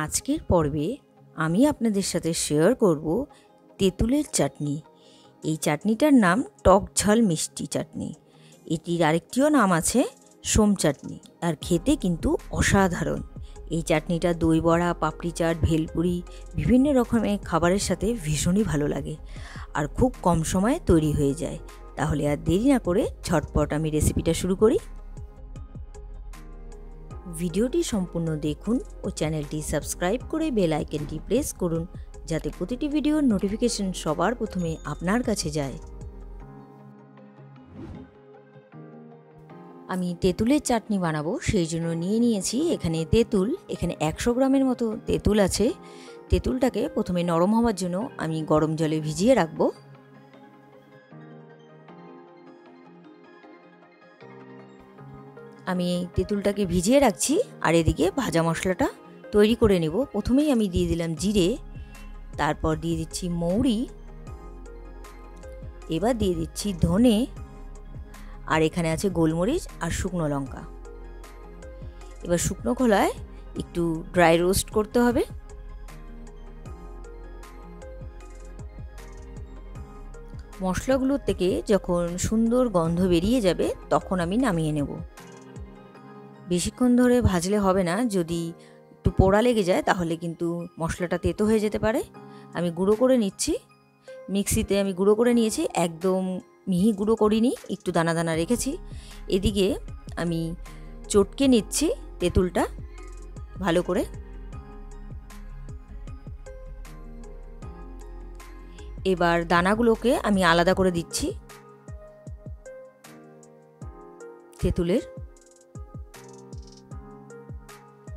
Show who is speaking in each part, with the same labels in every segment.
Speaker 1: আজকের পর্বে আমি আপনাদের সাথে শেয়ার করব তেঁতুলের চাটনি। এই চাটনিটার নাম টক ঝাল মিষ্টি চাটনি। এটির আরেকটিও নাম আছে সোম চাটনি, আর খেতে কিন্তু অসাধারণ। এই চাটনিটা দই বড়া, পাপড়ি চাট, ভেলপুরি বিভিন্ন রকমের খাবারের সাথে ভীষণই ভালো লাগে, আর খুব কম সময়ে তৈরি হয়ে যায়। তাহলে আর দেরি না করে ঝটপট আমি রেসিপিটা শুরু করি। ভিডিওটি সম্পূর্ণ দেখুন ও চ্যানেলটি সাবস্ক্রাইব করে বেল আইকনটি প্রেস করুন, যাতে প্রতিটি ভিডিওর নোটিফিকেশন সবার প্রথমে আপনার কাছে যায়। আমি তেঁতুলের চাটনি বানাবো, সেই জন্য নিয়ে নিয়েছি এখানে তেঁতুল। এখানে 100 গ্রামের মতো তেঁতুল আছে। তেঁতুলটাকে প্রথমে নরম হওয়ার জন্য আমি গরম জলে ভিজিয়ে রাখবো। আমি এই তেঁতুলটাকে ভিজিয়ে রাখছি, আর এদিকে ভাজা মশলাটা তৈরি করে নেব। প্রথমেই আমি দিয়ে দিলাম জিরে, তারপর দিয়ে দিচ্ছি মৌরি, এবার দিয়ে দিচ্ছি ধনে, আর এখানে আছে গোলমরিচ আর শুকনো লঙ্কা। এবার শুকনো খোলায় একটু ড্রাই রোস্ট করতে হবে। মশলাগুলোর থেকে যখন সুন্দর গন্ধ বেরিয়ে যাবে তখন আমি নামিয়ে নেব। বেশিক্ষণ ধরে ভাজলে হবে না, যদি একটু পোড়া লেগে যায় তাহলে কিন্তু মশলাটা তেতো হয়ে যেতে পারে। আমি গুঁড়ো করে নিচ্ছি, মিক্সিতে আমি গুঁড়ো করে নিয়েছি, একদম মিহি গুঁড়ো করিনি, একটু দানা দানা রেখেছি। এদিকে আমি চটকে নিচ্ছি তেঁতুলটা ভালো করে। এবার দানাগুলোকে আমি আলাদা করে দিচ্ছি তেঁতুলের।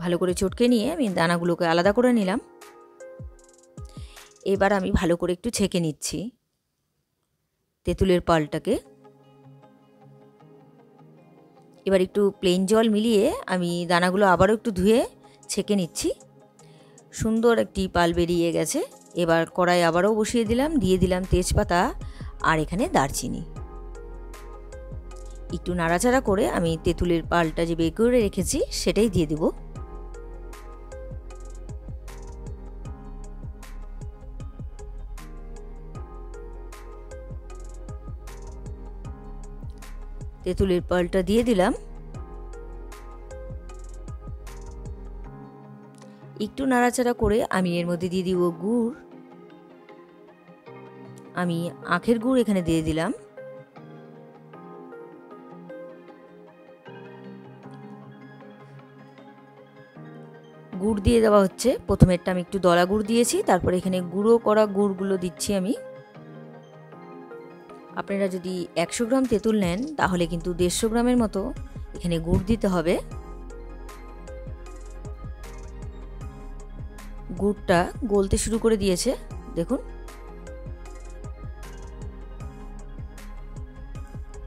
Speaker 1: ভালো করে চটকে নিয়ে আমি দানাগুলোকে আলাদা করে নিলাম। এবার আমি ভালো করে একটু ছেঁকে নিচ্ছি তেঁতুলের পাল্পটাকে। এবার একটু প্লেন জল মিলিয়ে আমি দানাগুলো আবারও একটু ধুয়ে ছেঁকে নিচ্ছি। সুন্দর একটি পাল্প বেরিয়ে গেছে। এবার কড়াই আবারও বসিয়ে দিলাম, দিয়ে দিলাম তেজপাতা আর এখানে দারচিনি। একটু নাড়াচাড়া করে আমি তেঁতুলের পাল্পটা যে বের করে রেখেছি সেটাই দিয়ে দেব। তেঁতুলের পাল্পটা দিয়ে দিলাম। একটু নাড়াচাড়া করে আমি এর মধ্যে দিয়ে দিব গুড়। আমি আখের গুড় এখানে দিয়ে দিলাম। গুড় দিয়ে দেওয়া হচ্ছে। প্রথমেরটা আমি একটু দলা গুড় দিয়েছি, তারপরে এখানে গুঁড়ো করা গুড়গুলো দিচ্ছি আমি। আপনারা যদি 100 গ্রাম তেঁতুল নেন তাহলে কিন্তু 150 গ্রামের মতো এখানে গুড় দিতে হবে। গুড়টা গলতে শুরু করে দিয়েছে, দেখুন।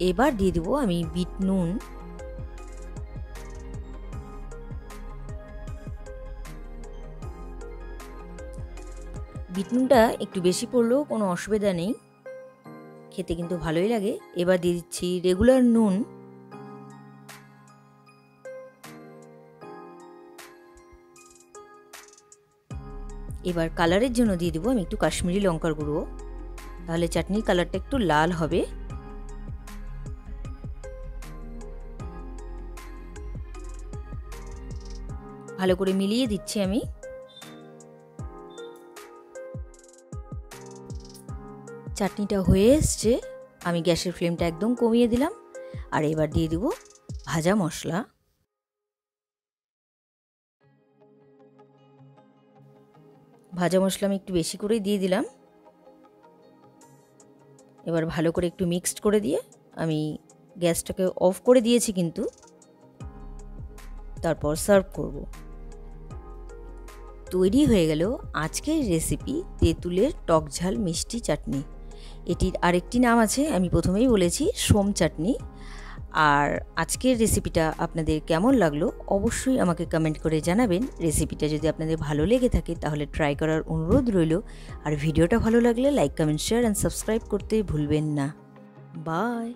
Speaker 1: এবার দিয়ে দেবো আমি বিট নুন। বিট নুনটা একটু বেশি পড়লেও কোনো অসুবিধা নেই, খেতে কিন্তু ভালোই লাগে। এবার দিয়ে দিচ্ছি রেগুলার নুন। এবার কালারের জন্য দিয়ে দেবো আমি একটু কাশ্মীরি লঙ্কার গুঁড়ো, তাহলে চাটনির কালারটা একটু লাল হবে। ভালো করে মিলিয়ে দিচ্ছি আমি। চাটনিটা হয়ে এসছে, আমি গ্যাসের ফ্লেমটা একদম কমিয়ে দিলাম। আর এবার দিয়ে দেব ভাজা মশলা। ভাজা মশলা আমি একটু বেশি করেই দিয়ে দিলাম। এবার ভালো করে একটু মিক্সড করে দিয়ে আমি গ্যাসটাকে অফ করে দিয়েছি কিন্তু। তারপর সার্ভ করব। তৈরি হয়ে গেল আজকের রেসিপি তেঁতুলের টক ঝাল মিষ্টি চাটনি। এটির আরেকটি নাম আছে, আমি প্রথমেই বলেছি, সোম চাটনি। আর আজকের রেসিপিটা আপনাদের কেমন লাগলো অবশ্যই আমাকে কমেন্ট করে জানাবেন। রেসিপিটা যদি আপনাদের ভালো লেগে থাকে তাহলে ট্রাই করার অনুরোধ রইল। আর ভিডিওটা ভালো লাগলে like, comment, share and subscribe করতে ভুলবেন না। বাই।